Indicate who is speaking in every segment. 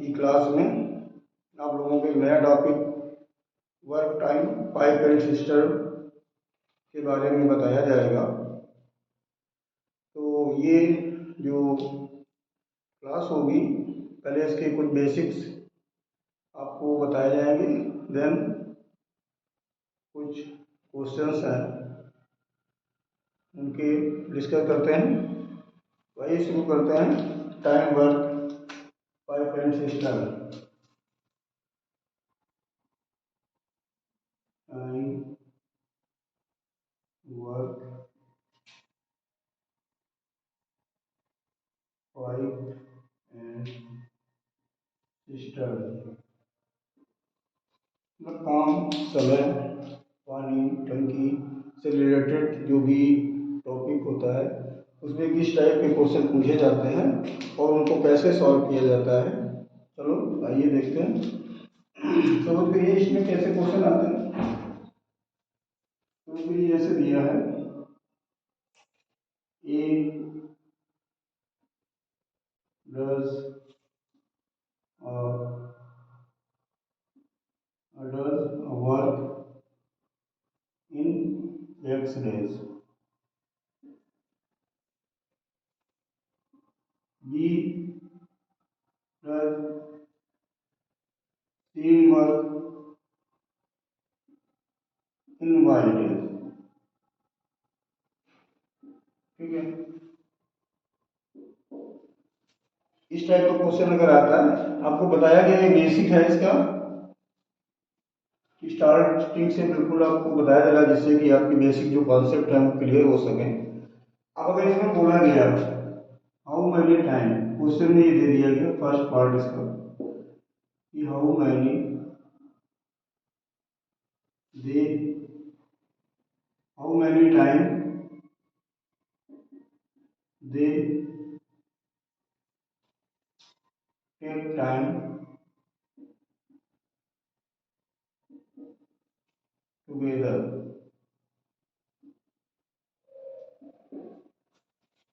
Speaker 1: की क्लास में आप लोगों को एक नया topic work time pipe and system के बारे में बताया जाएगा। तो ये जो क्लास होगी, पहले इसके कुछ बेसिक्स आपको बताए जाएंगे, देन कुछ क्वेश्चंस हैं उनके डिस्कस करते हैं। वही शुरू करते हैं। Time work pipe and system. Time work pipe and system मतलब काम, समय, पानी, टंकी से रिलेटेड जो भी टॉपिक होता है उसमें किस टाइप के क्वेश्चन पूछे जाते हैं और उनको कैसे सॉल्व किया जाता है। चलो आइए देखते हैं। समझ गए इसमें कैसे क्वेश्चन आते हैं। तो ये जैसे दिया है, A does work in x days, B does team work in y days। ठीक है, इस टाइप का क्वेश्चन अगर आता है, आपको बताया गया ये बेसिक है इसका, स्टार्टिंग से बिल्कुल आपको बताया जा रहा है जिससे कि आपकी बेसिक जो कॉन्सेप्ट है वो क्लियर हो सके। अब अगर इसमें बोला गया हाउ मैनी टाइम, क्वेश्चन में ये दे दिया गया फर्स्ट पार्ट इसका कि how many they how many time they take time together.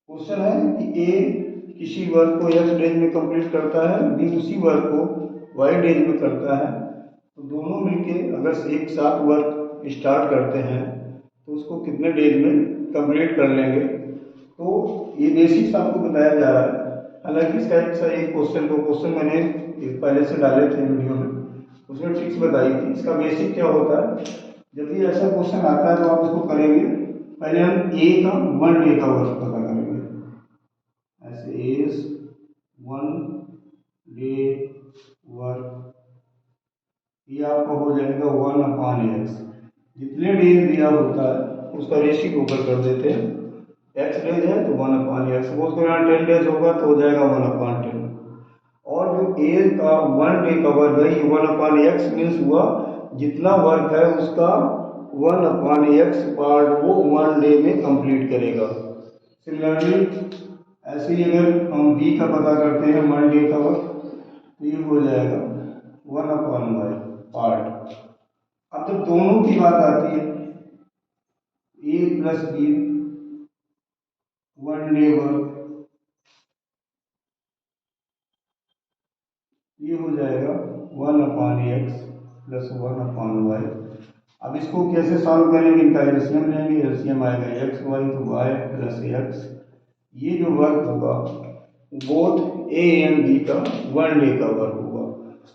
Speaker 1: Question है कि ए किसी वर्क को x डेज में कंप्लीट करता है, बी उसी वर्क को y डेज में करता है, तो दोनों मिलके अगर एक साथ वर्क स्टार्ट करते हैं तो उसको कितने डेज में कंप्लीट कर लेंगे। तो ये बेसिक्स आपको बताया जा रहा है। हालांकि इसका एक क्वेश्चन, दो क्वेश्चन मैंने पहले से डाले थे वीडियो में, उसमें ट्रिक्स बताई थी। इसका बेसिक क्या होता है, जब भी ऐसा क्वेश्चन आता है तो आप इसको करेंगे, पहले हम ए का 1 डे का वर्क पता करेंगे। ऐसे इज 1 डे वर्क, ये आपका हो जाएगा 1/x। जितने डेज दिया होता है उसका रेशियो ऊपर कर देते हैं। x डेज है तो 1/x, सपोज करो यहाँ 10 डेज होगा तो हो जाएगा 1/10। और जो ए का 1 डे का वर्क है ये 1/x मीन्स हुआ जितना वर्क है उसका 1/x पार्ट वो 1 डे में कंप्लीट करेगा। सिमिलरली ऐसे ही अगर हम बी का पता करते हैं 1 डे का वर्क, तो ये हो जाएगा 1/y पार्ट। अब जब दोनों की बात आती है, ए प्लस बी 1 डे वर्क, ये हो जाएगा 1/x प्लस 1/y। अब इसको कैसे सॉल्व करेंगे, इनका एलसीएम लेंगे, एलसीएम आएगा एक्स वाई तो वाई प्लस एक्स। ये जो वर्क होगा बोथ ए एंड बी का 1 डे का वर्क होगा।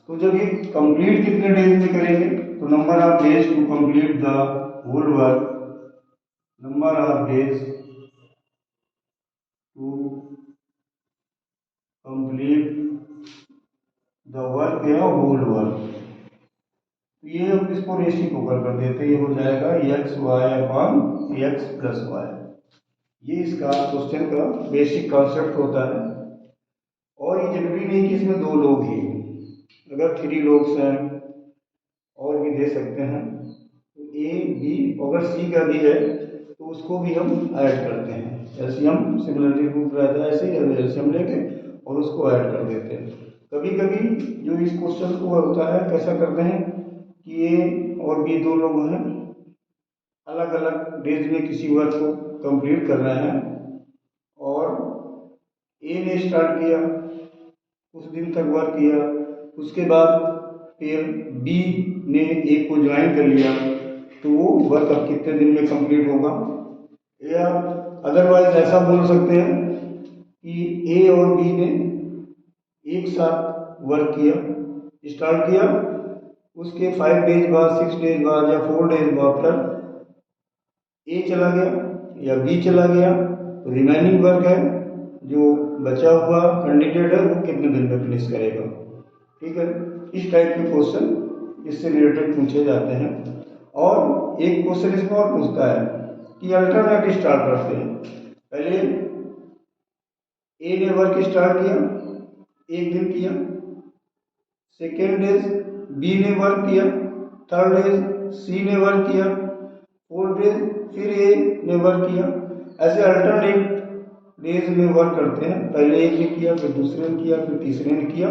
Speaker 1: तो जब ये कंप्लीट कितने डेज में करेंगे, तो number of days to complete the whole work, number of days to complete the work या होल वर्क, ये अब इसको रेशियो ऊपर कर देते हैं, ये हो जाएगा x y upon x plus y. ये इसका क्वेश्चन का बेसिक कॉन्सेप्ट होता है। और ये जरूरी नहीं कि इसमें दो लोग ही, अगर 3 लोग हैं और भी दे सकते हैं। तो ए बी अगर सी का भी है तो उसको भी हम ऐड करते हैं। एलसीएम सिमिलरली रूप रहता है, ऐसे ही एलसीएम लेके और उसको ऐड कर देते हैं। कभी कभी जो इस क्वेश्चन को होता है कैसा करते हैं कि ए और बी दो लोग हैं, अलग अलग डेज में किसी वर्क को कंप्लीट कर रहे हैं, और ए ने स्टार्ट किया, कुछ दिन तक वर्क किया, उसके बाद फिर बी ने ए को ज्वाइन कर लिया, तो वो वर्क अब कितने दिन में कंप्लीट होगा। या अदरवाइज ऐसा बोल सकते हैं कि ए और बी ने एक साथ वर्क किया, स्टार्ट किया, उसके 5 डेज बाद, 6 डेज बाद या 4 डेज बाद पर ए चला गया या बी चला गया, तो रिमेनिंग वर्क है जो बचा हुआ कैंडिडेट है वो कितने दिन में फिनिश करेगा। ठीक है, इस टाइप के क्वेश्चन इससे रिलेटेड पूछे जाते हैं। और एक क्वेश्चन इसमें और पूछता है कि अल्टरनेट स्टार्ट करते हैं। पहले ए ने वर्क स्टार्ट किया, एक दिन किया, सेकेंड डेज बी ने वर्क किया, थर्ड डेज सी ने वर्क किया, फोर्थ डेज फिर ए ने वर्क किया। ऐसे अल्टरनेट डेज में वर्क करते हैं, पहले एक ने किया, फिर दूसरे ने किया, फिर तीसरे ने किया।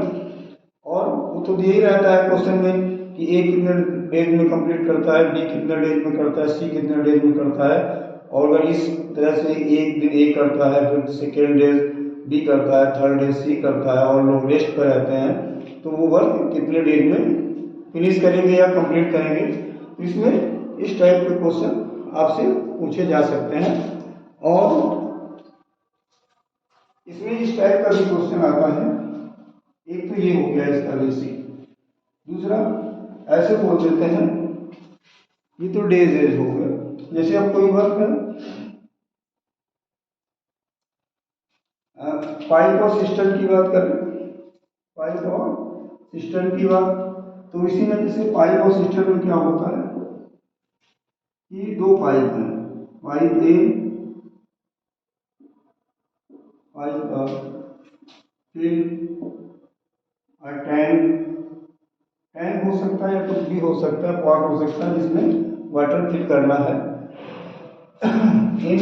Speaker 1: और वो तो यही रहता है क्वेश्चन में कि ए कितने डेज में कंप्लीट करता है, बी कितने डेज में करता है, सी कितने डेज में करता है। और अगर इस तरह से एक दिन ए करता है, फिर सेकेंड डेज बी करता है, थर्ड डेज सी करता है और लोग रेस्ट पर रहते हैं, तो वो वर्क कितने डेज में फिनिश करेंगे या कंप्लीट करेंगे। तो इसमें इस टाइप के क्वेश्चन आपसे पूछे जा सकते हैं। और इसमें इस टाइप का भी क्वेश्चन आता है, एक तो ये हो गया इसका बेसिक। दूसरा ऐसे बोल देते हैं, ये तो डेज एज हो गया। जैसे अब कोई वर्क है, पाइप और सिस्टम की बात करें, पाइप और सिस्टम की बात, तो इसी में जैसे पाइप और सिस्टम में क्या होता है कि दो पाइप हैं, पाइप ए, पाइप फिर टैंक, टैंक हो सकता है या कुछ भी हो सकता है, पॉट हो सकता है जिसमें वाटर फिल करना है। इन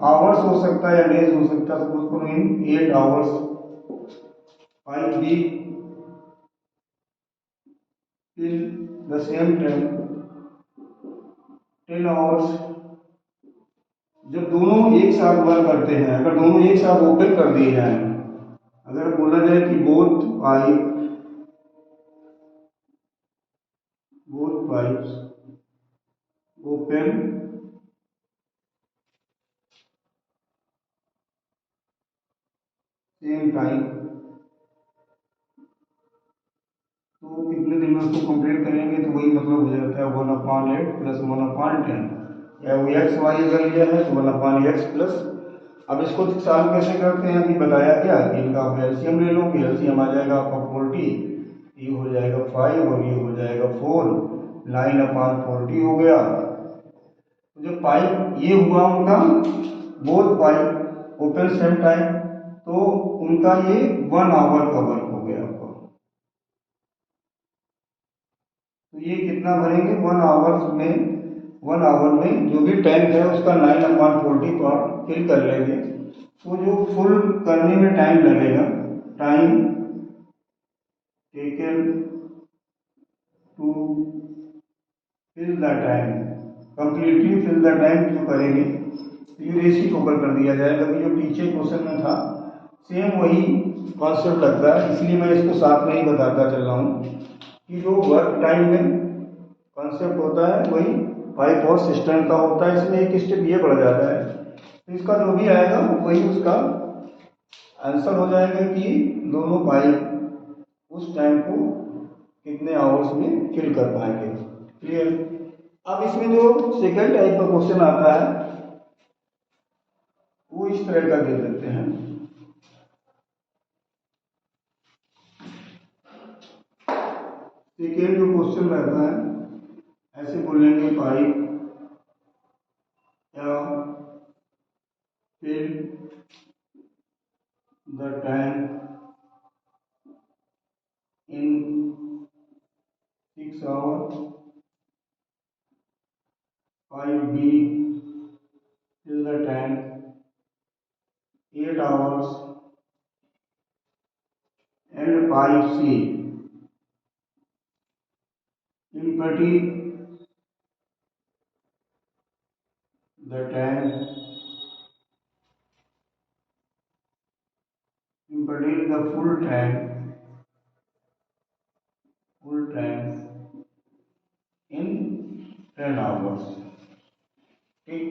Speaker 1: आवर्स हो सकता है या डेज हो सकता है, सपोज करो in 8 hours pipe B fill the same time 10 hours. जब दोनों एक साथ वर्क करते हैं, अगर दोनों एक साथ ओपन कर दिए जाए, अगर बोला जाए कि both pipes open same time, तो कितने दिन में उसको कंप्लीट करेंगे, तो वही मतलब हो जाता है 1/8 प्लस 1/10, या वो एक्स वाई अगर लिया है तो 1/x प्लस। अब इसको सॉल्व कैसे करते हैं, अभी बताया गया कि इनका आप एलसीएम ले लो, एलसीएम आ जाएगा आपका 40, ये हो जाएगा 5 और ये हो जाएगा 4, 9/40 हो गया। तो जो पाइप ये हुआ उनका, both pipe open same time, तो उनका ये 1 आवर का वर्क हो गया आपका। तो ये कितना भरेंगे 1 आवर में जो भी टैंक है उसका 9/40 पार्ट फिल कर लेंगे। तो जो फुल करने में टाइम लगेगा, time taken to fill the tank, completely fill the tank जो करेंगे, तो ये रेशियो ऊपर कर दिया जाएगा। अभी जो पीछे क्वेश्चन में था सेम वही कॉन्सेप्ट लगता है, इसलिए मैं इसको साथ में ही बताता चल रहा हूँ कि जो वर्क टाइम में कॉन्सेप्ट होता है वही पाइप और सिस्टम का होता है। इसमें एक स्टेप ये बढ़ जाता है, तो इसका जो भी आएगा वही उसका आंसर हो जाएगा कि दोनों पाइप उस टाइम को कितने आवर्स में फिल कर पाएंगे। क्लियर। अब इसमें जो सेकंड टाइप का क्वेश्चन आता है वो इस तरह का दे देते हैं। सेकेंड जो क्वेश्चन रहता है ऐसे बोलेंगे, पाइप या fill the tank in 6 hours, 5B till the tank 8 hours, and 5C empty the tank, empty the full tank full time in 10 hours. ठीक,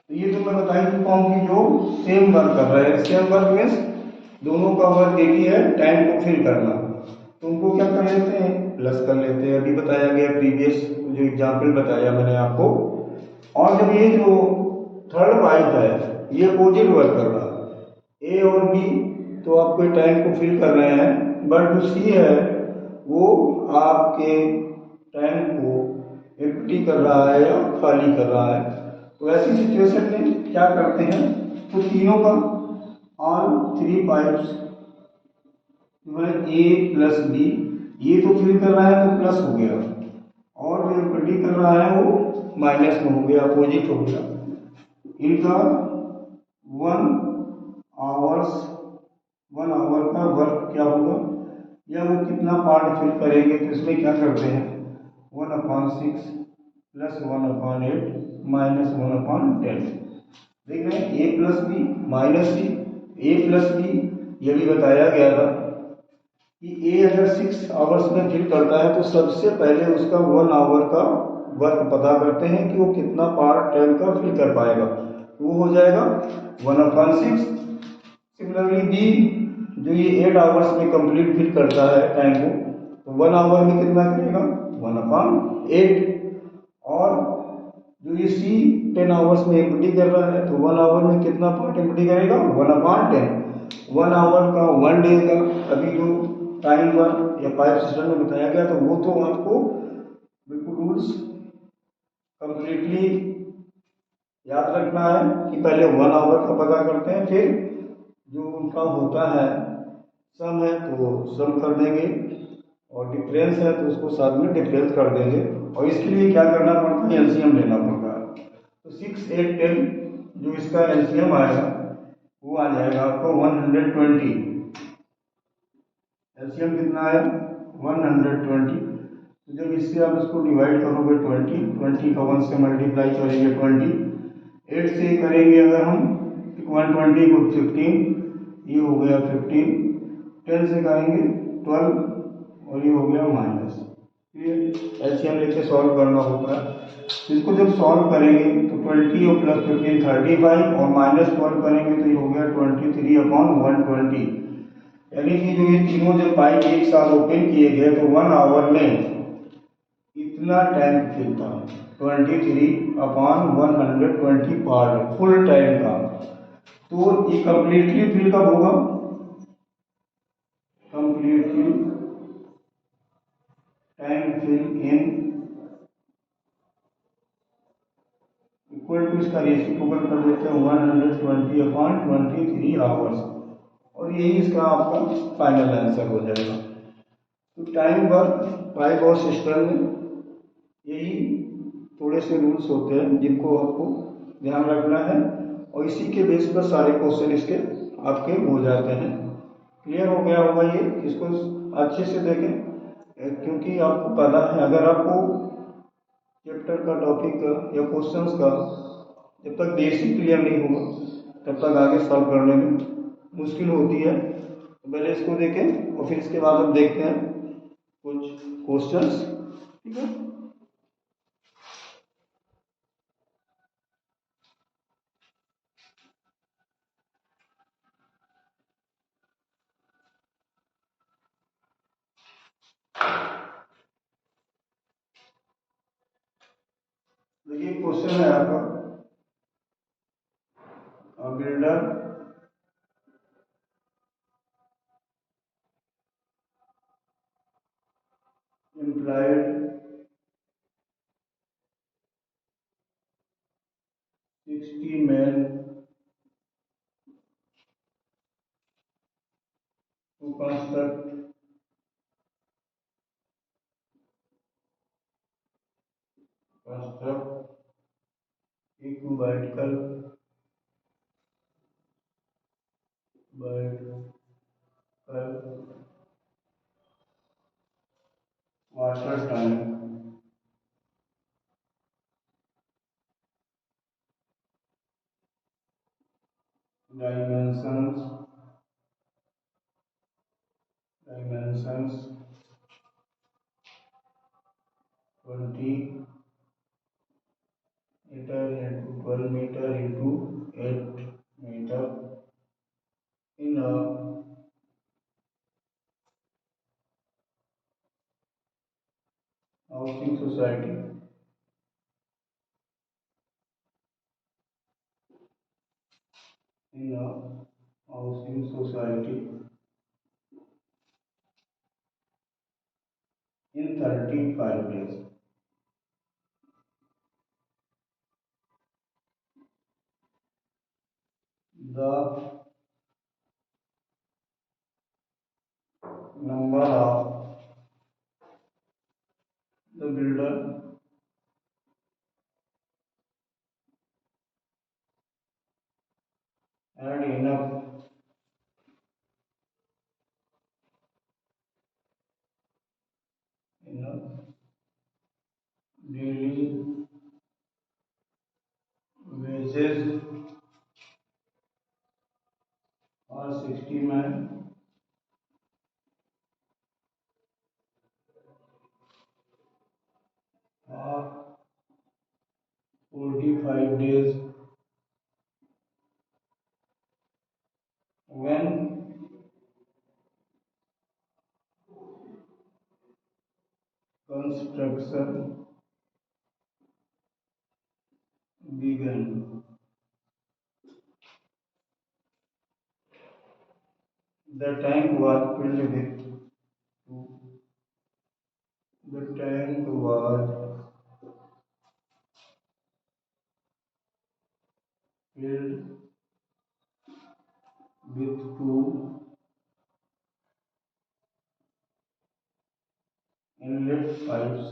Speaker 1: तो ये तो मैं बता ही चुका हूँ कि जो सेम वर्क कर रहे हैं, सेम वर्क मीन्स दोनों का वर्क एक ही है, टाइम को फिल करना, तो उनको क्या कर लेते हैं, प्लस कर लेते हैं। अभी बताया गया प्रीवियस जो एग्जाम्पल बताया मैंने आपको। और जब ये जो थर्ड वाइफ है ये अपोजिट वर्क कर रहा है, ए और बी तो आपके टाइम को फिल कर रहे हैं, बट जो सी है वो आपके टाइम को एम्प्टी कर रहा है या खाली कर रहा है। तो ऐसी सिचुएशन में क्या करते हैं, तो तीनों का on 3 pipes A plus B, ये तो फिल कर रहा है तो प्लस हो गया, और जो एम्प्टी कर रहा है वो माइनस में हो गया, अपोजिट हो गया। इनका 1 आवर्स 1 आवर का वर्क क्या होगा, या वो कितना पार्ट फिल करेंगे, तो इसमें क्या करते हैं 1/6 प्लस 1/8 माइनस 1/10। देख रहे हैं ए प्लस बी माइनस बी, ए प्लस बी, ये भी बताया गया था कि ए अगर 6 आवर्स में फिल करता है तो सबसे पहले उसका 1 आवर का वर्क पता करते हैं कि वो कितना पार्ट टाइम का फिल कर पाएगा, तो वो हो जाएगा 1/6। सिमिलरली बी जो ये 8 आवर्स में कंप्लीट फिल करता है टाइम को, तो 1 आवर में कितना करेगा 1/8। और जो ये सी 10 आवर्स में एम्प्टी कर रहा है तो 1 आवर में कितना पार्ट एम्प्टी करेगा 1/10। 1 आवर का 1 डे का अभी जो टाइम वर्क या पाइप सिस्टम में बताया गया, तो वो तो आपको बिल्कुल रूल्स कंप्लीटली याद रखना है कि पहले 1 आवर का पता करते हैं, फिर जो उनका होता है सम है तो सम कर देंगे, और डिफरेंस है तो उसको साथ में डिफरेंस कर देंगे। और इसके लिए क्या करना पड़ता है, एलसीएम लेना पड़ता है। तो 6, 8, 10 जो इसका एलसीएम आएगा वो आ जाएगा आपको 120। एलसीएम कितना है 120। तो जब इससे आप इसको डिवाइड करोगे 20 का 1 से मल्टीप्लाई करेंगे 20, 8 से करेंगे अगर हम 120 को 15, ये हो गया 15, 10 से करेंगे 12, और ये हो गया माइनस। ये एलसीएम लेके सॉल्व करना होता है। इसको जब सॉल्व करेंगे तो 20 और प्लस 15 35, और माइनस 12 करेंगे तो ये हो गया 23/120। यानी कि जो ये तीनों जब पाइप एक साथ ओपन किए गए तो 1 आवर में इतना टाइम खिलता, 23/120 पार्ट फुल टाइम का। तो ये कंप्लीटली फिल कब होगा, completely time fill in equal to इसका रेसिप्रोकल कर देते हैं 120/23 आवर्स, और यही इसका आपका फाइनल आंसर हो जाएगा। तो टाइम वर्क पाइप और सिस्टम में यही थोड़े से रूल्स होते हैं जिनको आपको ध्यान रखना है, और इसी के बेस पर सारे क्वेश्चन इसके आपके हो जाते हैं। क्लियर हो गया होगा ये, इसको अच्छे से देखें, क्योंकि आपको पता है अगर आपको चैप्टर का टॉपिक का या क्वेश्चंस का जब तक बेसिक क्लियर नहीं होगा तब तक आगे सॉल्व करने में मुश्किल होती है। तो पहले इसको देखें और फिर इसके बाद हम देखते हैं कुछ क्वेश्चंस। ठीक है, देखिए क्वेश्चन है आपका, builder employed 60 men to construct a cubical water tank dimensions metre into 12 metre into 8 metre in a housing society in a housing society in 35 days. The number of the builder had enough daily wages or 60 men or 45 days when construction began. The tank was filled with the tank was filled with two inlet pipes.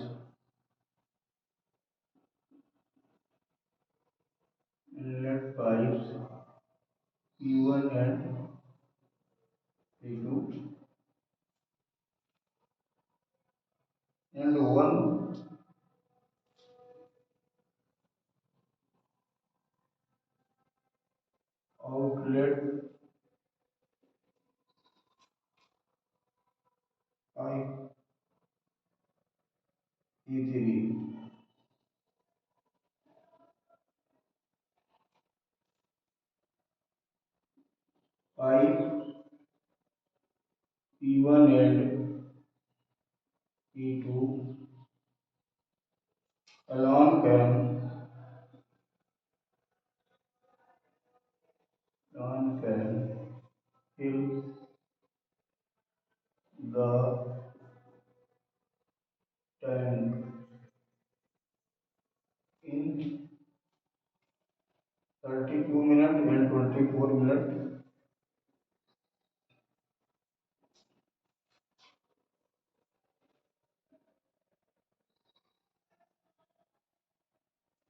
Speaker 1: Inlet pipes P1 and P2 and one outlet pipe P3. Pipe P1 and P2 alone can fill the tank in 32 minutes and 24 minutes.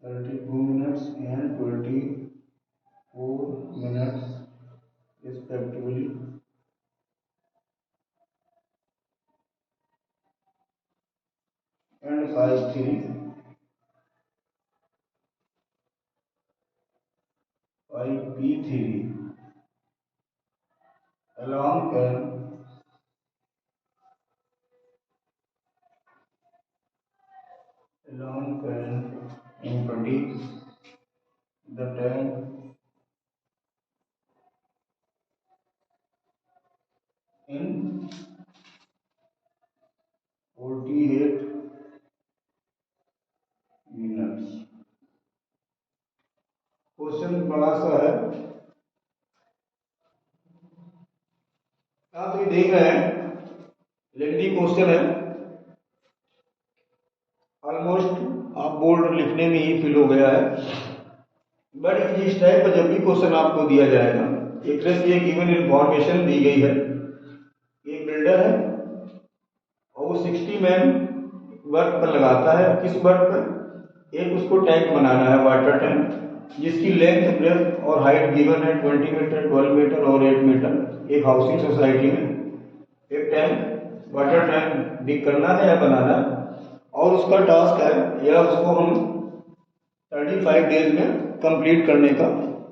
Speaker 1: 32 minutes and 24 minutes respectively. And pipe 3 pipe P3 alone can empty the tank in 48 minutes. Question बड़ा सा है, आप ये देख रहे हैं lengthy question है, almost आप बोर्ड लिखने में ही फिल हो गया है। बट इस टाइप का जब भी क्वेश्चन आपको दिया जाएगा, एक तरह से गिवन इंफॉर्मेशन दी गई है, एक बिल्डर है और वो 60 मैन वर्क पर लगाता है। किस वर्क पर? एक उसको टैंक बनाना है, वाटर टैंक, जिसकी लेंथ ब्रेथ और हाइट गिवन है 20 मीटर, 12 मीटर और 8 मीटर। एक हाउसिंग सोसाइटी में एक टैंक, वाटर टैंक डिग करना है या बनाना है, और उसका टास्क है या उसको हम 35 डेज में कंप्लीट करने का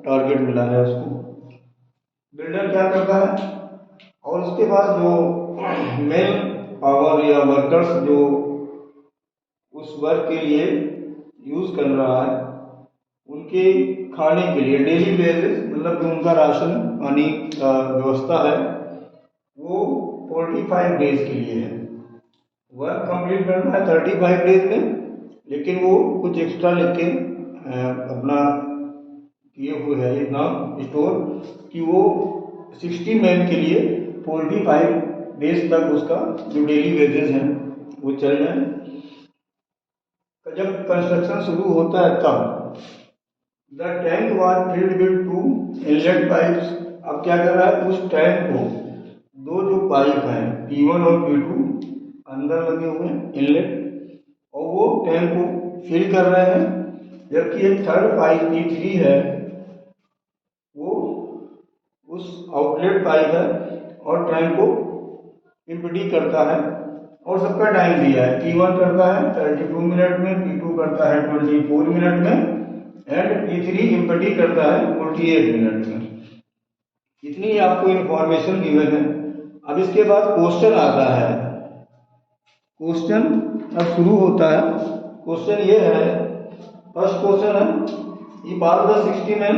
Speaker 1: टारगेट मिला है उसको। बिल्डर क्या करता है, और उसके बाद जो मेन पावर या वर्कर्स जो उस वर्क के लिए यूज कर रहा है, उनके खाने के लिए डेली बेसिस, मतलब जो उनका राशन पानी का व्यवस्था है वो 45 डेज के लिए है। वर्क कंप्लीट करना है 35 डेज में, लेकिन वो कुछ एक्स्ट्रा लेके अपना किए हुए है इतना स्टोर कि वो 60 मैन के लिए 45 डेज तक उसका जो डेली वेजेस हैं वो चल जाए। जब कंस्ट्रक्शन शुरू होता है तब the tank was filled with 2 inlet pipes. अब क्या कर रहा है, उस टैंक को दो जो पाइप हैं P1 और P2 अंदर लगे हुए हैं इनलेट, और वो टैंक को फिल कर रहे हैं, जबकि एक थर्ड पाइप P3 है वो उस आउटलेट पाइप है और टैंक को एम्प्टी करता है। और सबका टाइम दिया है, P1 करता है 32 मिनट में, P2 करता है 24 मिनट में एंड P3 एम्प्टी करता है 48 मिनट में। इतनी आपको इंफॉर्मेशन गिवन है। अब इसके बाद क्वेश्चन आता है। क्वेश्चन अब शुरू होता है। क्वेश्चन ये है, फर्स्ट क्वेश्चन है इफ ऑल द 60 मैन।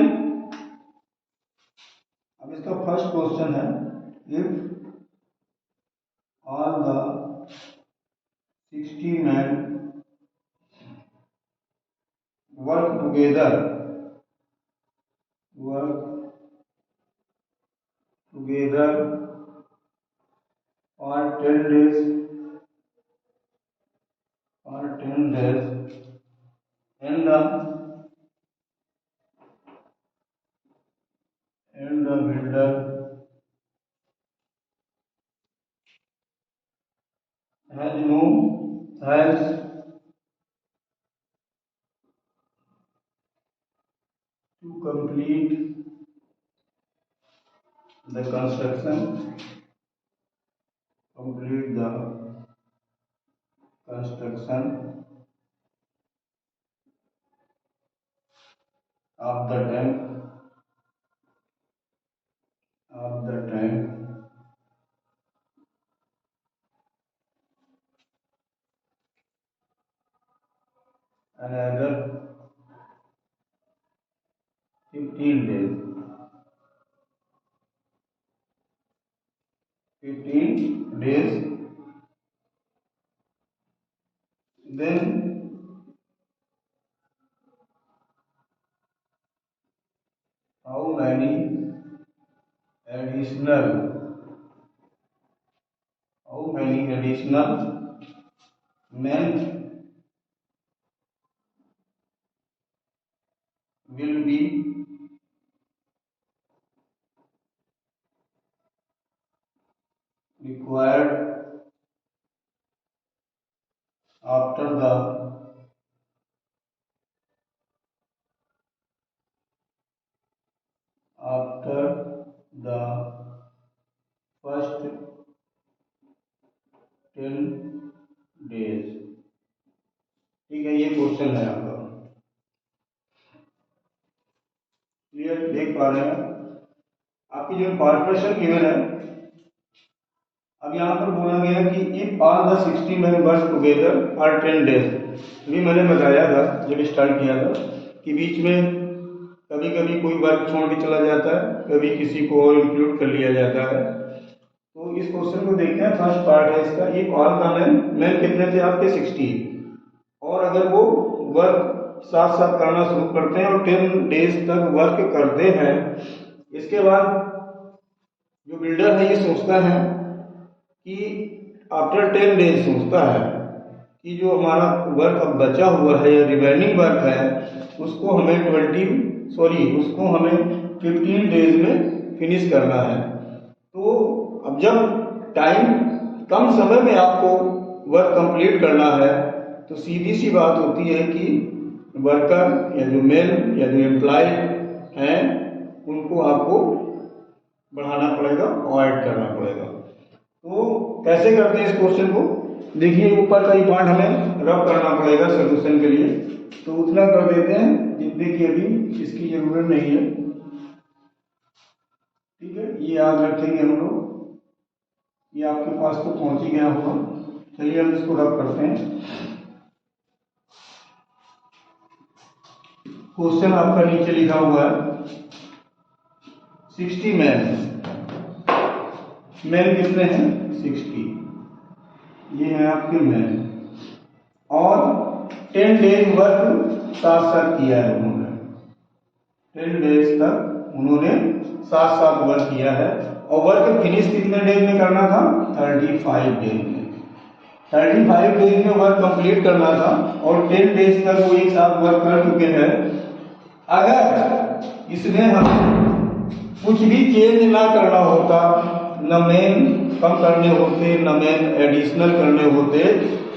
Speaker 1: अब इसका फर्स्ट क्वेश्चन है if all the 60 men work together for 10 days and the builder has to complete the construction of the tank another 15 days. 15 days. Then how many additional men will be required after the first 10 days। ठीक है, ये question है आपका। Clear देख पा रहे हैं आपकी जो इंफॉर्मेशन गिवन है। अब यहाँ पर बोला गया कि if all the 60 men work together for 10 days. अभी मैंने बताया था जब स्टार्ट किया था कि बीच में कभी कभी कोई वर्क छोड़ के चला जाता है, कभी किसी को और इंक्लूड कर लिया जाता है। तो इस क्वेश्चन को देखते हैं। फर्स्ट पार्ट है इसका, इफ ऑल द मैन कितने थे आपके 60, और अगर वो वर्क साथ साथ करना शुरू करते हैं और 10 डेज तक वर्क करते हैं, इसके बाद जो बिल्डर है ये सोचता है कि आफ्टर 10 डेज सोचता है कि जो हमारा वर्क अब बचा हुआ है या रिमेनिंग वर्क है उसको हमें 15 डेज में फिनिश करना है। तो अब जब टाइम कम समय में आपको वर्क कंप्लीट करना है तो सीधी सी बात होती है कि वर्कर या जो मेन या जो एम्प्लॉय हैं उनको आपको बढ़ाना पड़ेगा और ऐड करना पड़ेगा। तो कैसे करते हैं इस क्वेश्चन को, देखिए ऊपर का ही पार्ट हमें रब करना पड़ेगा सोल्यूशन के लिए। तो उतना कर देते हैं जितने की अभी इसकी जरूरत नहीं है। ठीक है, ये याद रखेंगे हम लोग। ये आपके पास तो पहुंच ही गया होगा। चलिए हम इसको रब करते हैं। क्वेश्चन आपका नीचे लिखा हुआ है 60 मैन। मैन कितने हैं? 60। ये है आपके मैन। और 10 डेज वर्क साथ साथ किया है उन्होंने। 10 डेज तक उन्होंने साथ साथ वर्क किया है। और वर्क फिनिश कितने डेज में करना था? 35 डेज में। 35 डेज में वर्क कंप्लीट करना था और 10 डेज तक वो एक साथ वर्क कर चुके हैं। अगर इसमें हमें कुछ भी चेंज ना करना होता, न मेन कम करने होते, न मेन एडिशनल करने होते,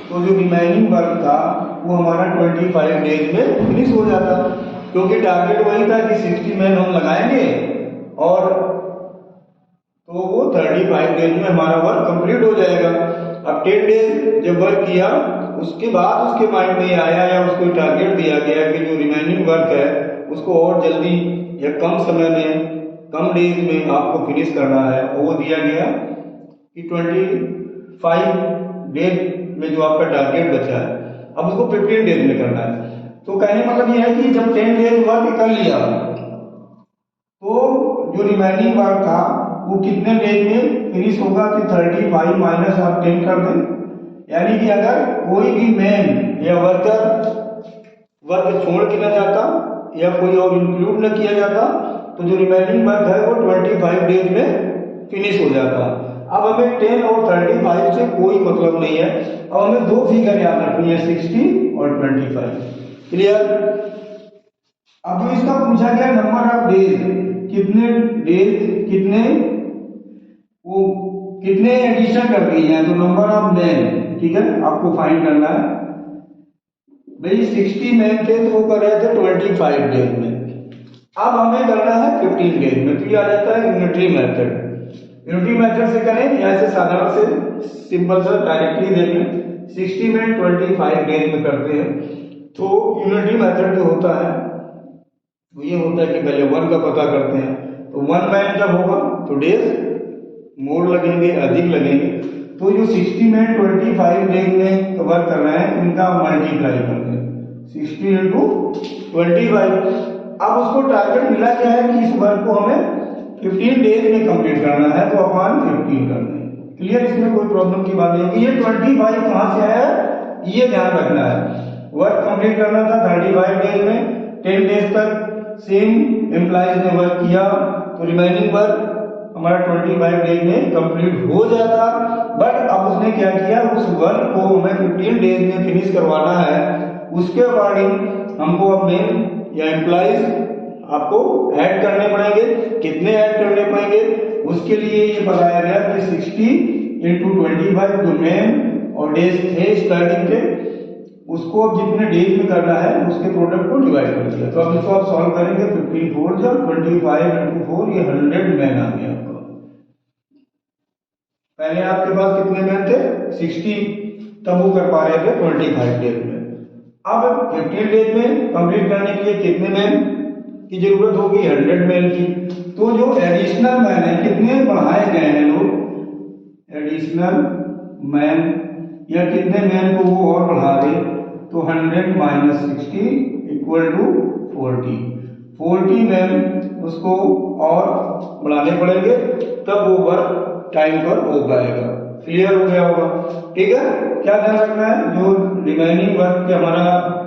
Speaker 1: तो जो रिमेनिंग वर्क था वो हमारा 25 डेज में फिनिश हो जाता। क्योंकि टारगेट वही था कि 60 मैन हम लगाएंगे और तो वो 35 डेज में हमारा वर्क कंप्लीट हो जाएगा। अब 10 डेज जब वर्क किया उसके बाद उसके माइंड में आया या उसको टारगेट दिया गया कि जो रिमेनिंग वर्क है उसको और जल्दी या कम समय में, कम डेज में आपको फिनिश करना है। और वो दिया गया कि 25 डेज में जो आपका टारगेट बचा है अब उसको 15 डेज में करना है। तो कहने मतलब ये है कि जब 10 डेज वर्क कर लिया तो जो रिमेनिंग वर्क था वो कितने डेज में फिनिश होगा कि 35 माइनस आप 10 कर दें। यानी कि अगर कोई भी मैन या वर्कर वर्क छोड़ के न जाता या कोई और इंक्लूड न किया जाता तो जो रिमेनिंग वर्क है वो 25 डेज में फिनिश हो जाता। अब हमें 10 और 35 से कोई मतलब नहीं है। अब हमें दो फिगर याद रखनी है, 60 और 25। क्लियर? अब जो इसका पूछा गया नंबर ऑफ डेज, कितने डेज, कितने एडिशन कर दिए हैं, तो नंबर ऑफ मैन, ठीक है, आपको फाइंड करना है। भाई 60 मैन थे तो वो कर रहे थे 25 डेज में। अब हमें करना है 15 डेज में। तो ये आ जाता है यूनिटरी मेथड। यूनिटरी मेथड से करें या ऐसे साधारण से सिंपल सा डायरेक्टली देखें। 60 मैन 25 डेज में करते हैं। तो यूनिटरी मेथड जो होता है वो ये होता है कि पहले 1 का पता करते हैं। तो 1 मैन जब होगा तो डेज मोर लगेंगे, अधिक लगेंगे। तो जो 60 मैन 25 डेज में कवर कर रहे हैं इनका मल्टीप्लाई कर दें 60 इंटू 25। अब उसको टारगेट मिला क्या है कि इस वर्क को हमें 15 डेज में कंप्लीट करना है, तो अपन 15 कर दें। क्लियर? इसमें कोई प्रॉब्लम की बात नहीं होगी। ये 25 कहां से आया ये ध्यान रखना है। वर्क कंप्लीट करना था 35 डेज में, 10 डेज तक सेम एम्प्लॉइज ने वर्क किया तो रिमेनिंग वर्क हमारा 25 डेज में कंप्लीट हो जाता। बट अब उसने क्या किया, उस वर्क को हमें 15 डेज में फिनिश करवाना है। उसके अकॉर्डिंग हमको अब मेन या एम्प्लॉइज आपको ऐड करने पड़ेंगे। कितने ऐड करने पड़ेंगे उसके लिए ये बताया गया कि 60 इंटू 25 जो मेन और डेज थे स्टार्टिंग के उसको अब जितने डेज में करना है उसके प्रोडक्ट को डिवाइड कर दिया। तो अब इसको आप सॉल्व करेंगे 15 4 जब 25 इंटू 4 ये 100 मैन आ गया आपका। पहले आपके पास कितने मैन थे? 60, तब वो कर पा रहे थे 25 डेज में। अब 15 डेज में कंप्लीट करने के लिए कितने मैन की जरूरत होगी? 100 मैन की। तो जो एडिशनल मैन है कितने बढ़ाए गए हैं लोग, एडिशनल मैन या कितने मैन को वो और बढ़ा दे तो 100 माइनस 60 इक्वल टू 40 मैन उसको और बढ़ाने पड़ेंगे तब वो वर्क टाइम पर हो पाएगा। क्लियर हो गया होगा? ठीक है। क्या ध्यान रखना है, जो रिमेनिंग वर्क के हमारा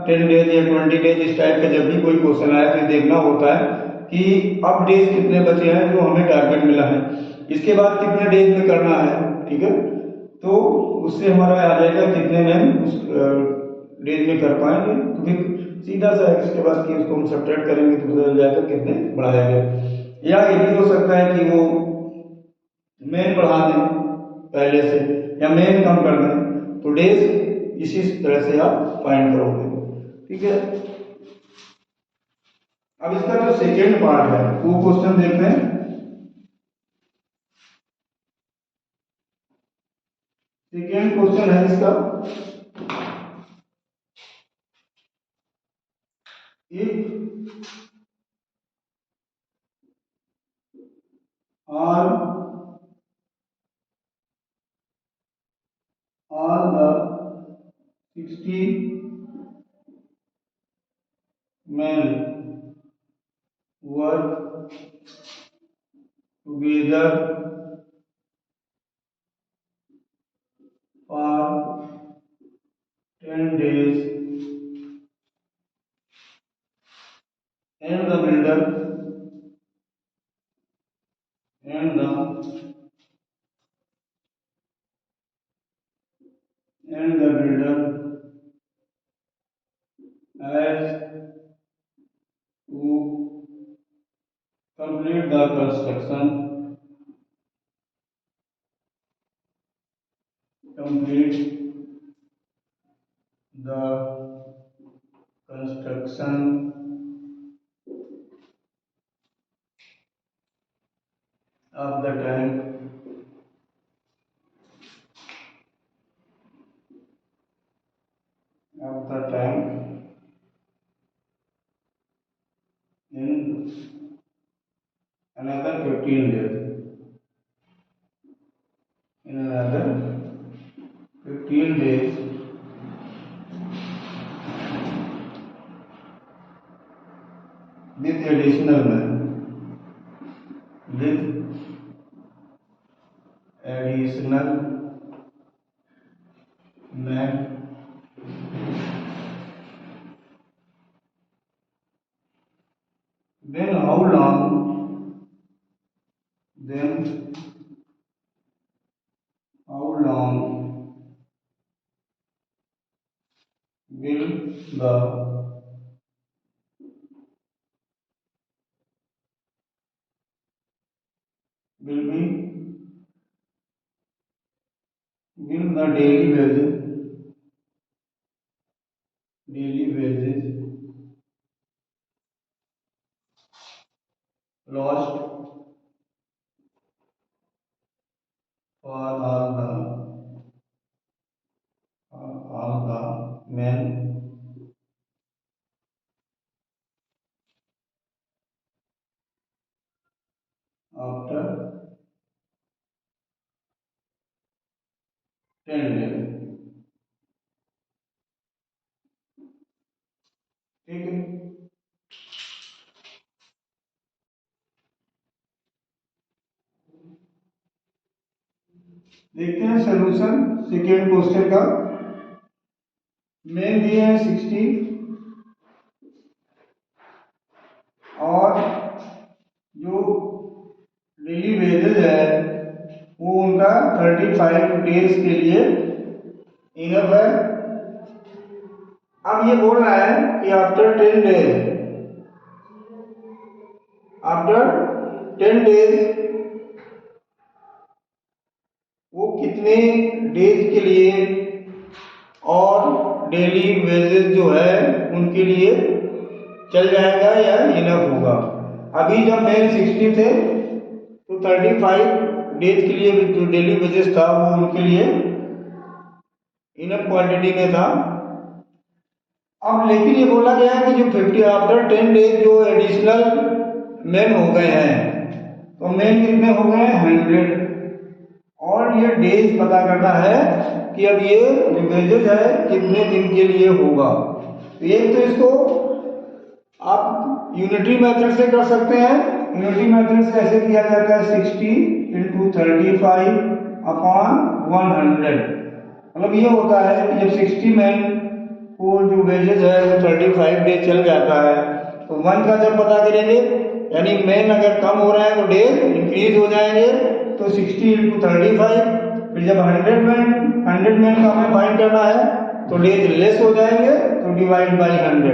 Speaker 1: 10 डेज या 20 डेज इस टाइप का जब भी कोई क्वेश्चन आए तो देखना होता है कि अब डेज कितने बचे हैं जो हमें टारगेट मिला है, इसके बाद कितने डेज में करना है। ठीक है, तो उससे हमारा आ जाएगा कितने मैन उस डेज में कर पाएंगे। तो फिर सीधा सा इसके बाद कि उसको हम सब्ट्रैक्ट करेंगे तो पता चल जाएगा कितने बढ़ाया गया। या ये भी हो सकता है कि वो मेन बढ़ा दें पहले से या मेन कम कर दें, तो डेज इसी तरह से आप फाइंड करोगे। ठीक है, अब इसका जो सेकेंड पार्ट है वो क्वेश्चन देखते हैं। सेकेंड क्वेश्चन है इसका, if all the 60 men work together for 10 days and the builder and the builder has to complete the construction, complete the construction of the tank in another 15 days. In another 15 days, with additional man. With additional man. Then how long? Then how long will the daily wages lost for all the men after 10 days. ठीक है, देखते हैं solution second question का। Main दिए हैं 60 और जो daily wages है वो उनका 35 डेज के लिए इनफ है। अब ये बोल रहा है कि आफ्टर 10 डेज वो कितने डेज के लिए और डेली वेजेस जो है उनके लिए चल जाएगा या इनफ होगा। अभी जब मेन 60 थे तो 35 डेज के लिए जो डेली वेजेस था वो उनके लिए इनफ क्वांटिटी में था। अब लेकिन ये बोला गया है कि जो 50 आफ्टर 10 डेज जो एडिशनल मेन हो गए हैं तो मेन कितने हो गए हैं 100 और ये डेज पता करना है कि अब ये जो वेजेस है कितने दिन के लिए होगा। तो एक तो इसको आप यूनिटरी मेथड से कर सकते हैं। यूनिटरी मेथड से ऐसे किया जाता है 60 × 35 अपॉन 100। मतलब ये होता है कि जब 60 मैन को जो वेजेस है वो 35 डेज चल जाता है तो 1 का जब पता करेंगे यानी मैन अगर कम हो रहा है तो डेज इंक्रीज हो जाएंगे तो 60 × 35। फिर जब 100 मैन का हमें फाइंड करना है तो डेज लेस हो जाएंगे तो डिवाइड बाई 100।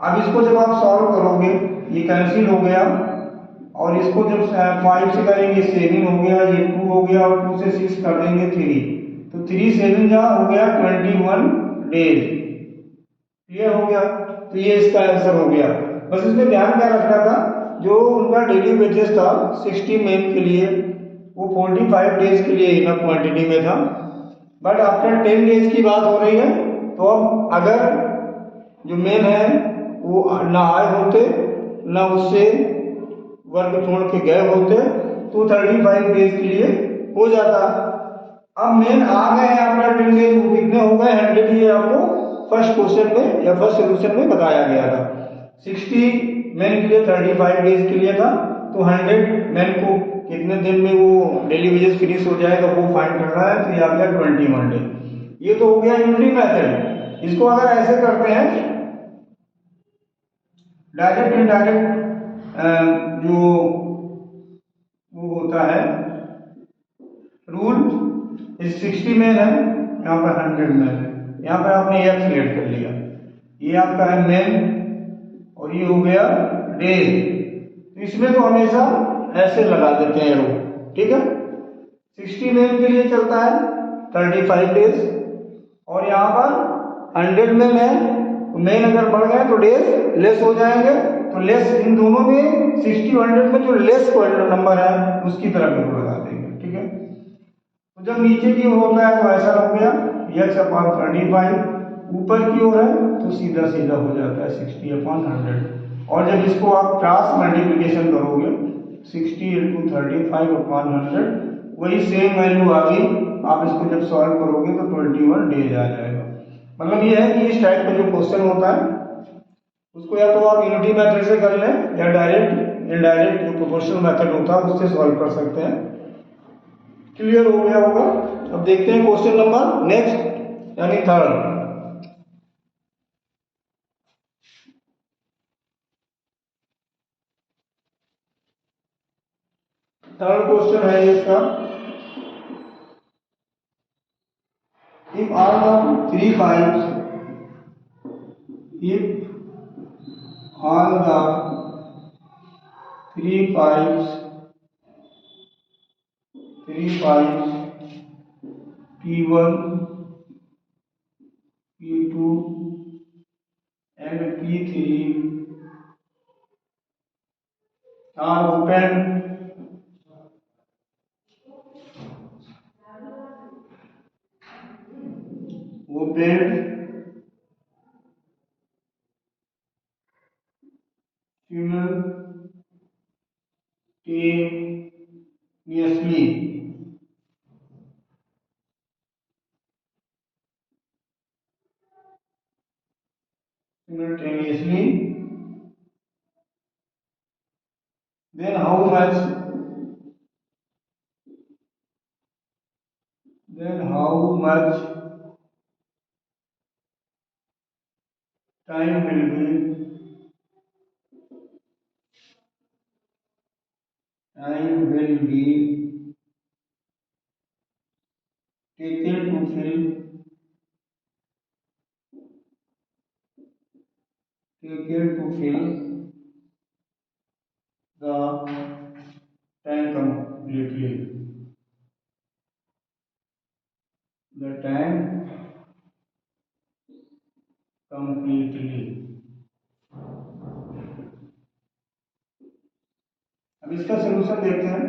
Speaker 1: अब इसको जब आप सॉल्व करोगे ये कैंसिल हो गया और इसको जब 5 से करेंगे 7 हो गया, ये 2 हो गया और 2 से 6 कर देंगे 3 तो 3 7 जा हो गया 21 डेज। ये हो गया तो ये इसका आंसर हो गया। बस इसमें ध्यान क्या रखना था जो उनका डेली वेजेस था 60 मैन के लिए वो 45 डेज के लिए इनफ क्वांटिटी में था। बट आफ्टर 10 डेज की बात हो रही है तो अब अगर जो मेन है वो ना आए होते ना उससे वर्क छोड़ के गए होते तो 35 डेज के लिए हो जाता। अब मेन आ गए हैं आफ्टर 10 डेज वो कितने हो गए 100। ये आपको फर्स्ट क्वेश्चन में या फर्स्ट सोल्यूशन में बताया गया था। 60 मैन के लिए 35 डेज के लिए था, तो 100 मैन को कितने दिन में वो डेली वेजेस फिनिश हो जाएगा वो फाइंड करना है। तो ये आ गया 21 डे। ये तो हो गया यूनिटरी मेथड। इसको अगर ऐसे करते हैं डायरेक्ट इनडायरेक्ट जो वो होता है रूल, इस 60 मैन है, यहाँ पर 100 मैन है, यहाँ पर आपने एक्स सिलेक्ट कर लिया, ये आपका है मैन और ये हो गया डेज। तो इसमें तो हमेशा ऐसे लगा देते हैं एरो, ठीक है। 60 मैन के लिए चलता है 35 डेज और यहाँ पर 100 मैन है, तो मैन अगर बढ़ गए तो डेज लेस हो जाएंगे, तो लेस इन दोनों में 60 और 100 में जो लेस नंबर है उसकी तरफ एरो लगा देंगे, ठीक है। तो जब नीचे की ओर होता है तो ऐसा हो गया x/35, ऊपर की ओर है तो सीधा सीधा हो जाता है 60/100। और जब इसको आप क्रॉस मल्टीप्लिकेशन करोगे 60 × 35/100, वही सेम वैल्यू आ गई। आप इसको जब सॉल्व करोगे तो 21 डेज आ जाएगा। मतलब ये है कि इस टाइप का जो क्वेश्चन होता है उसको या तो आप यूनिटी मेथड से कर लें या डायरेक्ट इनडायरेक्ट जो प्रोपोर्शनल मेथड होता है उससे सॉल्व कर सकते हैं। क्लियर हो गया होगा। अब देखते हैं क्वेश्चन नंबर नेक्स्ट यानी थर्ड। थर्ड क्वेश्चन है इसका, if all the three pipes P1, P2 and P3 are opened simultaneously, then how much time will be taken to fill the tank completely. अब इसका सलूशन देखते हैं।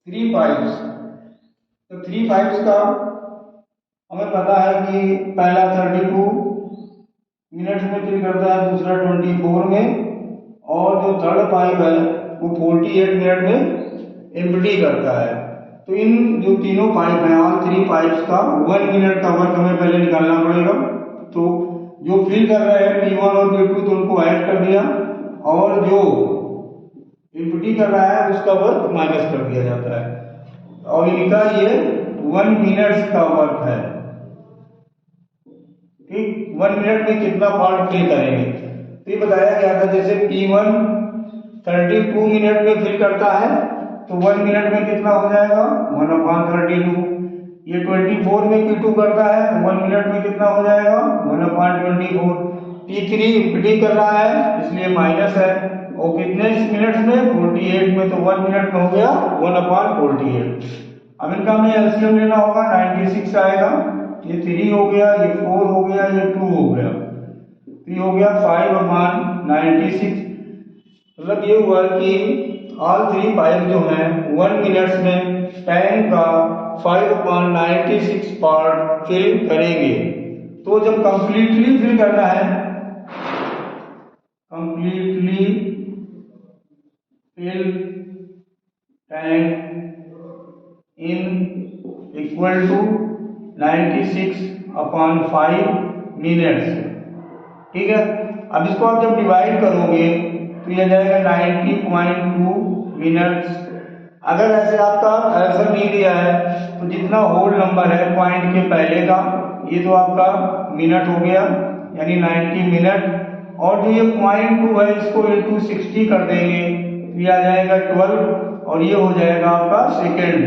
Speaker 1: 3 pipes, तो 3 pipes का हमें पता है कि पहला 32 मिनट्स में फिल करता है, दूसरा 24 में, और जो थर्ड पाइप है वो 48 मिनट में एम्प्टी करता है। तो इन जो तीनों पाइप हैं, ऑल 3 पाइप्स का 1 मिनट का वर्क हमें पहले निकालना पड़ेगा। तो जो फिल कर रहे हैं P1 और P2 तो उनको ऐड कर दिया, और जो एम्प्टी कर रहा है उसका वर्क माइनस कर दिया जाता है, और इनका ये 1 मिनट का वर्क है। ठीक, 1 मिनट में कितना पार्ट फिल करेंगे तो ये बताया गया था। जैसे P1 32 मिनट में फिल करता है तो 1 मिनट में कितना हो जाएगा 1/32। ये 24 में P2 करता है तो 1 मिनट में कितना हो जाएगा 1/24। P3 एम्प्टी कर रहा है इसलिए माइनस है, और कितने मिनट में 48 में, तो 1 मिनट में हो गया 1/48। अब इनका हमें एलसीएम लेना होगा, 96 आएगा। ये 3 हो गया, ये 4 हो गया, ये 2 हो गया, तो ये हो गया 5/96। मतलब ये हुआ कि ऑल 3 पाइप जो हैं 1 मिनट्स में टैंक का 5/96 पार्ट फिल करेंगे। तो जब कंप्लीटली फिल करना है, completely fill tank in equal to 96/5 minutes। ठीक है, अब इसको आप जब डिवाइड करोगे तो यह जाएगा 90.2 मिनट्स। अगर ऐसे आपका आंसर नहीं दिया है तो जितना होल नंबर है पॉइंट के पहले का ये तो आपका मिनट हो गया, यानी 90 मिनट, और जो ये 0.2 है इसको इंटू 60 कर देंगे तो ये आ जाएगा 12 और ये हो जाएगा आपका second.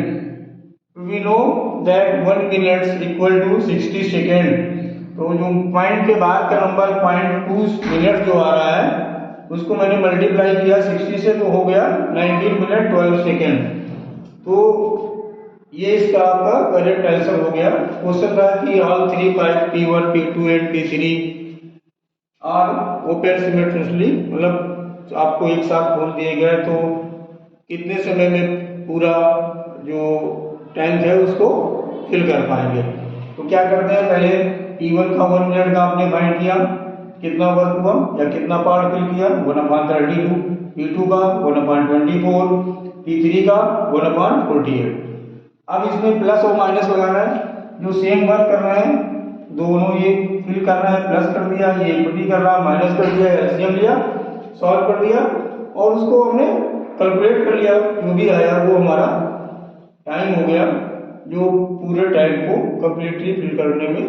Speaker 1: We know that 1 minutes equal to 60 second. तो जो पॉइंट के बाद का नंबर 0.2 मिनट जो आ रहा है उसको मैंने मल्टीप्लाई किया 60 से तो हो गया 19 मिनट 12 सेकेंड। तो ये इसका आपका करेक्ट आंसर हो गया। क्वेश्चन था कि all three pipe P1, P2 and P3 are open symmetrically, मतलब आपको एक साथ खोल दिए गए तो कितने समय में पूरा जो टैंक है उसको फिल कर पाएंगे। तो क्या करते हैं, पहले P1 का 1 मिनट का आपने फाइंड किया, कितना वर्क हुआ या कितना पार्ट फिल किया 1/32, P2 का 1/24, P3 का 1/48। अब इसमें प्लस और माइनस लगाना है, जो सेम वर्क कर रहे हैं दोनों ये फिल करना है, प्लस कर दिया, ये इक्विटी कर रहा माइनस कर दिया, एलसीएम लिया, सॉल्व कर दिया और उसको हमने कैलकुलेट कर लिया, जो भी आया वो हमारा टाइम हो गया जो पूरे टाइम को कंप्लीटली फिल करने में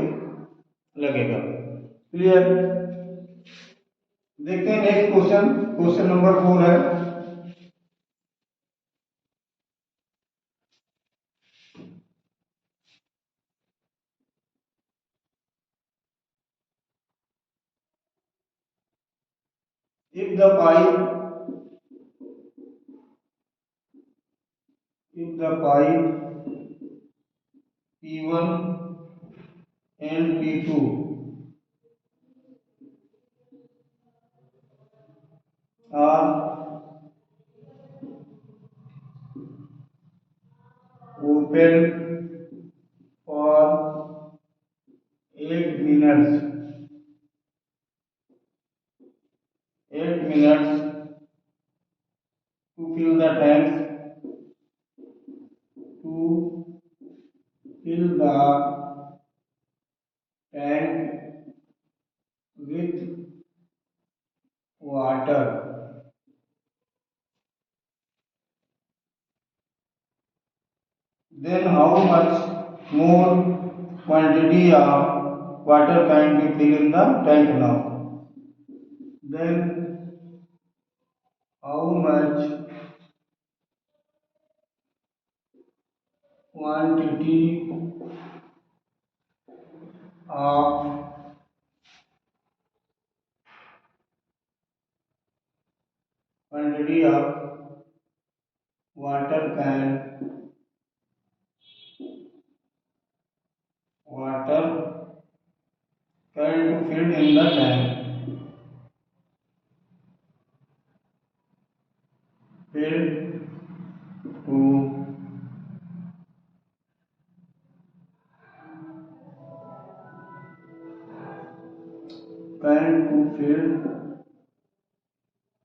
Speaker 1: लगेगा। क्लियर। देखते हैं नेक्स्ट क्वेश्चन, क्वेश्चन नंबर 4 है। If the pipe P1 and P2 are open for 8 minutes to fill the tanks, with water. Then how much more quantity of water can be filled in the tank now? Then how much quantity of water can be filled in the tank? Filled to fill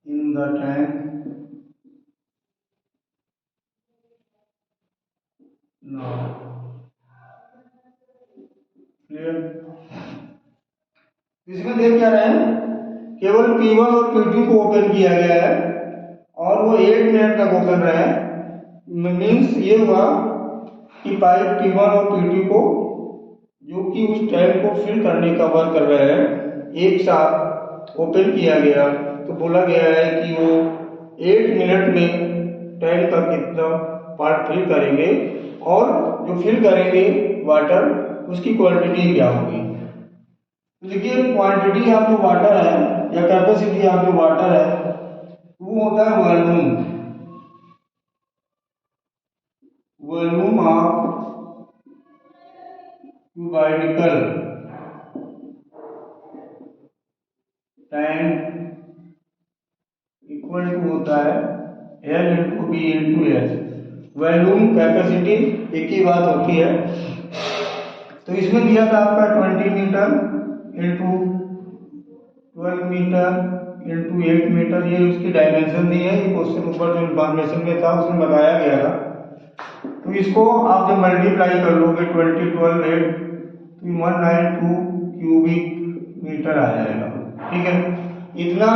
Speaker 1: in the tank now. Clear. इसमें देख क्या रहे हैं, केवल P1 और P2 को open किया गया है और वो 8 मिनट तक ओपन रहे। मीन्स ये हुआ कि पाइप P1 और P2 को जो कि उस टैंक को फिल करने का वर्क कर रहे हैं एक साथ ओपन किया गया, तो बोला गया है कि वो 8 मिनट में टैंक का कितना पार्ट फिल करेंगे और जो फिल करेंगे वाटर उसकी क्वांटिटी क्या होगी। देखिए क्वांटिटी ऑफ जो वाटर है या कैपेसिटी ऑफ जो वाटर है वो होता है volume of cuboidical tank equal to होता है L into B into H. Volume capacity एक ही बात होती है। तो इसमें दिया था आपका 20 metre into 12 metre into 8 metre, ये उसकी डायमेंशन दी है। ये क्वेश्चन ऊपर जो इंफॉर्मेशन में था उसमें बताया गया था। तो इसको आप जब मल्टीप्लाई कर लोगे 20, 12, 8 तो 192 क्यूबिक मीटर आ जाएगा। ठीक है। इतना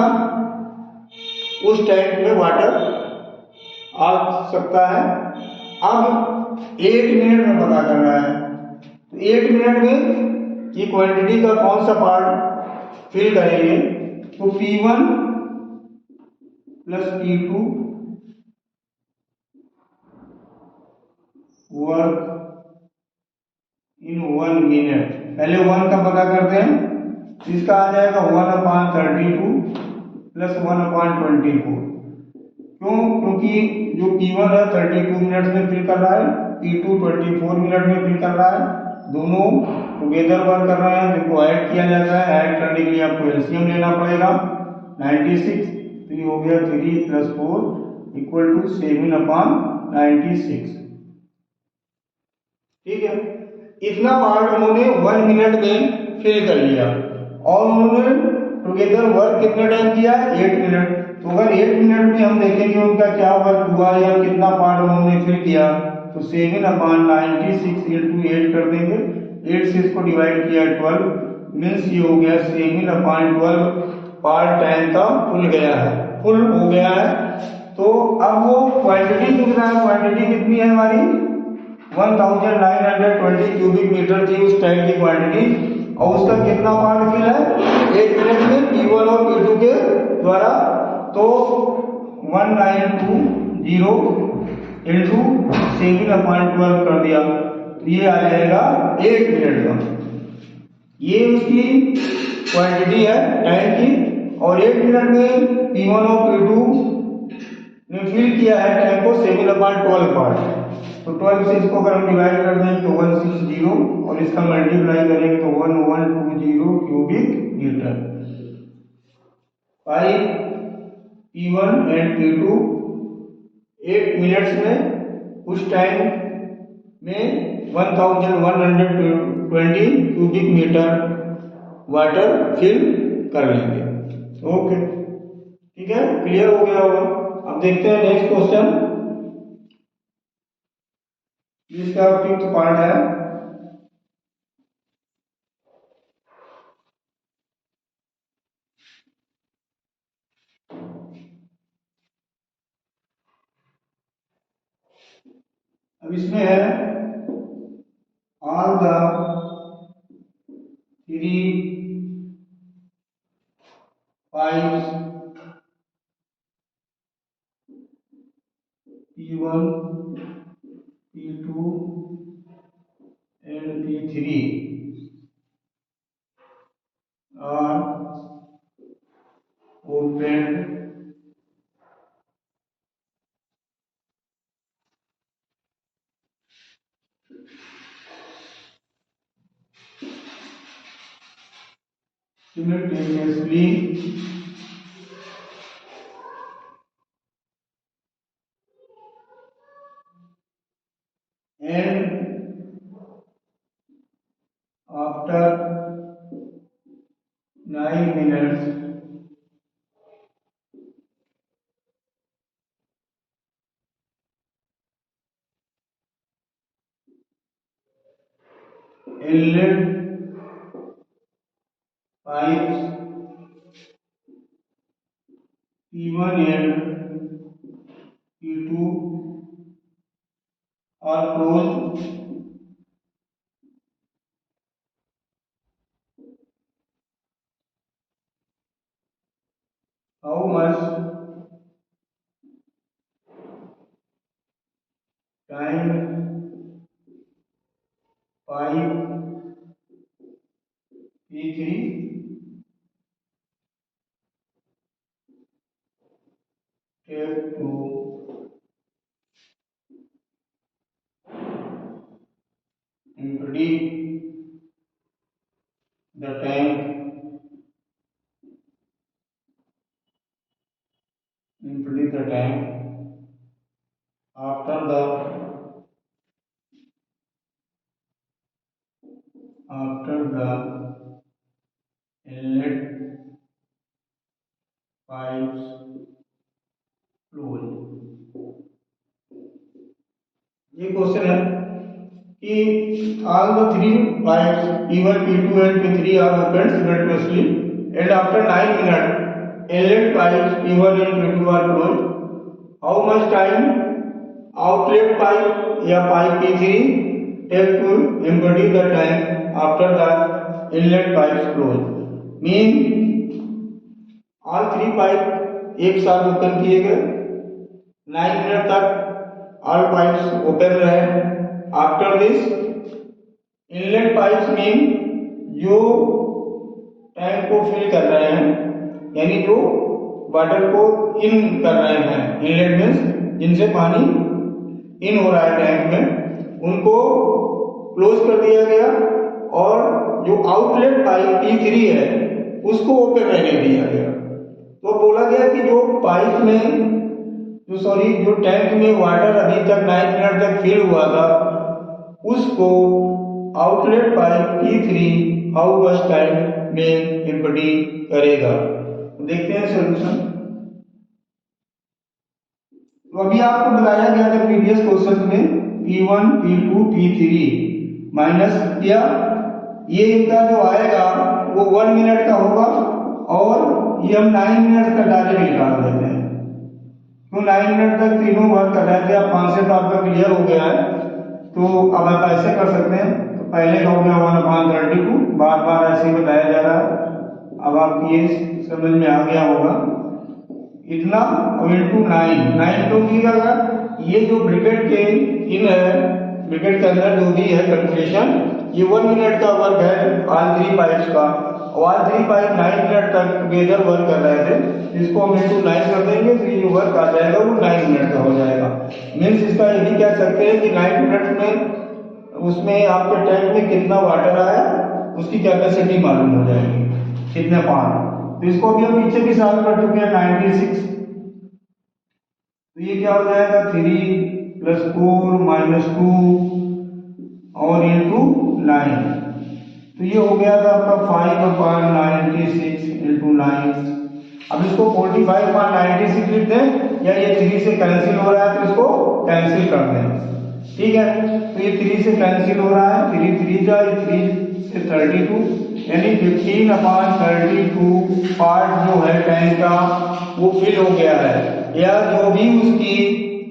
Speaker 1: उस टैंक में वाटर आ सकता है। अब 8 मिनट में पता करना है, तो 8 मिनट में ये क्वांटिटी का कौन सा पार्ट फिल करेंगे, तो P1 plus P2 work in 1 minute. पहले 1 का पता करते हैं, इसका आ जाएगा 1/32 प्लस 1/24। क्यों? क्योंकि जो P1 है 32 मिनट में फिल कर रहा है, P2 24 मिनट में फिल कर रहा है, दोनों टुगेदर वर्क कर रहे हैं, जिनको ऐड किया जाता है। ऐड करने के लिए आपको एलसीएम लेना पड़ेगा 96, तो ये हो गया 3 + 4 = 7/96। ठीक है, इतना पार्ट उन्होंने 1 मिनट में फिल कर लिया और उन्होंने टुगेदर वर्क कितने टाइम किया, 8 मिनट। तो अगर 8 मिनट में हम देखेंगे उनका क्या वर्क हुआ या कितना पार्ट उन्होंने फिल किया, तो 7/96 × 8 कर देंगे। 8 से इसको डिवाइड किया 12, मीन्स ये हो गया 7/12 पार्ट टाइम का फुल गया है, फुल हो गया है। तो अब वो क्वांटिटी कितना है, क्वांटिटी कितनी है हमारी 1920 क्यूबिक मीटर थी उस टाइम की क्वांटिटी, और उसका कितना पार्ट फिल है 8 मिनट में P1 और P2 के द्वारा। तो 1920 × 7/12 कर दिया, तो ये आ जाएगा 8 मिनट का। ये उसकी क्वांटिटी है टाइम की, और 8 मिनट में P1 और P2 ने फिल किया है टाइम को 7/12 पार्ट। तो 12 से इसको अगर हम डिवाइड कर दें तो 160, और इसका मल्टीप्लाई करेंगे तो 1120 cubic metre. 5 P1 and P2 8 minutes में उस टाइम में 1120 क्यूबिक मीटर वाटर फिल कर लेंगे। ओके, ठीक है, क्लियर हो गया होगा। अब देखते हैं नेक्स्ट क्वेश्चन। इसका 5th पार्ट है। अब इसमें है all the 3 pipes P1, P2 and P3 are opened simultaneously and after 9 minutes inlet pipes P1 and P2 are closed. How much time pipe P3 take to empty the tank, after the inlet pipes close। ये question है कि all the 3 pipes P1, P2 and P3 are opened simultaneously and after 9 minutes inlet pipes P1 and P2 are closed. How much time outlet pipe या pipe P3 take to empty the tank after the inlet pipes closed? Mean all three pipe एक साथ open किए गए, 9 minute तक all pipes open रहे. After this inlet pipes mean जो tank को fill कर रहे हैं, यानी जो वाटर को इन कर रहे हैं, इनलेट मींस जिनसे पानी इन हो रहा है टैंक में, उनको क्लोज कर दिया गया और जो आउटलेट पाइप P3 है उसको ओपन रहने दिया गया. तो बोला गया कि जो पाइप में जो टैंक में वाटर अभी तक 9 मिनट तक फिल हुआ था उसको outlet pipe P3 how much time में एम्प्टी करेगा. देखते हैं सॉल्यूशन. तो अभी आपको बताया गया था प्रीवियस क्वेश्चन में P1 P2 P3 माइनस किया, ये इनका जो आएगा वो 1 मिनट का होगा और ये हम 9 मिनट का डायरेक्ट निकाल देते हैं. तो 9 मिनट तक तीनों वर्क कर रहे थे. अब 5 से तो आपका क्लियर हो गया है. तो अब आप ऐसे कर सकते हैं. तो पहले का हो गया 1/32, बार बार ऐसे ही बताया जा रहा है. अब आपको ये समझ में आ गया होगा इतना. अब इंटू 9 क्यों किया गया? ये जो ब्रिकेट के इन है, ब्रिकेट के अंदर जो भी है कैलकुलेशन, ये 1 मिनट का वर्क है ऑल थ्री पाइप्स का. ऑल थ्री पाइप 9 मिनट तक टुगेदर वर्क कर रहे थे. इसको हम इंटू 9 कर देंगे तो ये जो वर्क आ जाएगा वो 9 मिनट का हो जाएगा. मीन्स इसका ये भी कह सकते हैं कि 9 मिनट में उसमें आपके टैंक में कितना वाटर आया उसकी कैपेसिटी मालूम हो जाएगी, कितने पानी. तो इसको अभी हम पीछे भी सॉल्व कर चुके हैं 96. तो ये क्या हो जाएगा 3 + 4 - 2 और इंटू 9. तो ये हो गया था आपका 5/96 × 9. अब इसको 45/96 लिख दें या ये 3 से कैंसिल हो रहा है तो इसको कैंसिल कर दें. ठीक है. तो ये 3 से कैंसिल हो रहा है. 3 3 जा, 3 से 32 यानी 15/32 पार्ट जो है टैंक का वो फिल हो गया है. या जो भी उसकी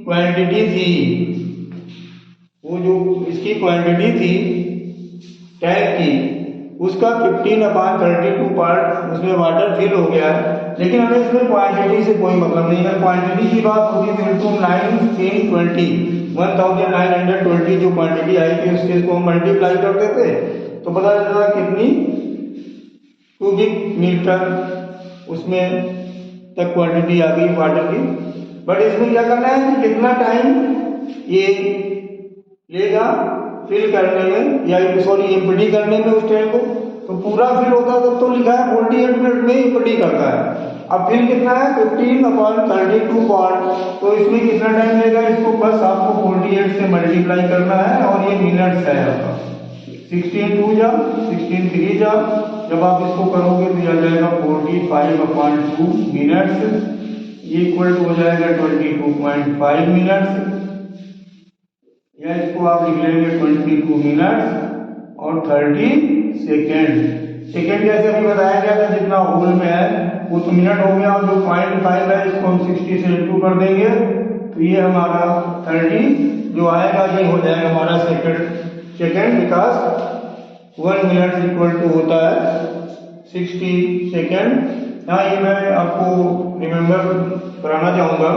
Speaker 1: क्वांटिटी थी, वो जो इसकी क्वांटिटी थी टैंक की, उसका 15/32 पार्ट उसमें वाटर फिल हो गया है. लेकिन हमें इसमें क्वांटिटी से कोई मतलब नहीं है. क्वांटिटी की बात होगी तो इंटू 9 3 20 1920 जो क्वांटिटी आई थी उसके इसको हम मल्टीप्लाई कर देते तो पता चला कितनी क्यूबिक मीटर उसमें तक क्वांटिटी आ गई वाटर की. बट इसमें क्या करना है कि कितना टाइम ये लेगा फिल करने में या एम्प्टी करने में उस टैंक को. तो पूरा फिल होता है तब तो लिखा है 48 मिनट में एम्प्टी करता है. अब फिल कितना है 15/32 पार्ट. तो इसमें कितना टाइम लेगा? इसको बस आपको 48 से मल्टीप्लाई करना है और ये मिनट्स है आपका. 16 2 जा, 16 3 जा, जब आप इसको करोगे तो यह जाएगा 45/2 मिनट्स. ये इक्वल टू हो जाएगा 22.5 मिनट्स. या इसको आप लिख लेंगे 22 मिनट्स और 30 सेकेंड. सेकेंड जैसे अभी बताया गया था जितना होल में है वो तो मिनट हो गया. और जो 0.5 है इसको हम 60 से इंटू कर देंगे तो ये हमारा 30 जो आएगा ये हो जाएगा हमारा second because 1 minute equal to होता है 60 सेकेंड. हाँ, ये मैं आपको रिमेम्बर कराना चाहूँगा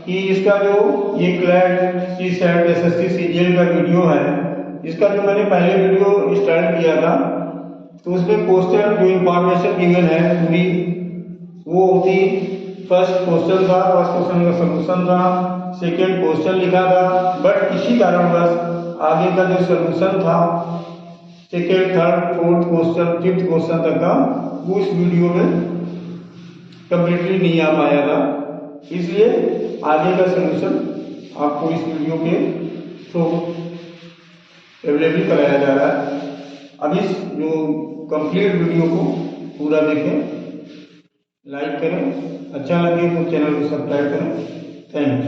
Speaker 1: कि इसका जो ये क्लैट CSAT SSC CGL का वीडियो है, इसका जो मैंने पहले वीडियो स्टार्ट किया था तो उसमें क्वेश्चन जो इंफॉर्मेशन गिवन है पूरी वो होती. फर्स्ट क्वेश्चन था, फर्स्ट क्वेश्चन का सोल्यूशन था, सेकेंड क्वेश्चन लिखा था. बट किसी कारणवश आगे का जो सोल्यूशन था second third fourth question fifth question तक का वो इस वीडियो में कम्प्लीटली नहीं आ पाया था. इसलिए आगे का सोल्यूशन आपको इस वीडियो के थ्रू अवेलेबल कराया जा रहा है. अब इस जो कंप्लीट वीडियो को पूरा देखें, लाइक करें, अच्छा लगे तो चैनल को सब्सक्राइब करें. Thank you.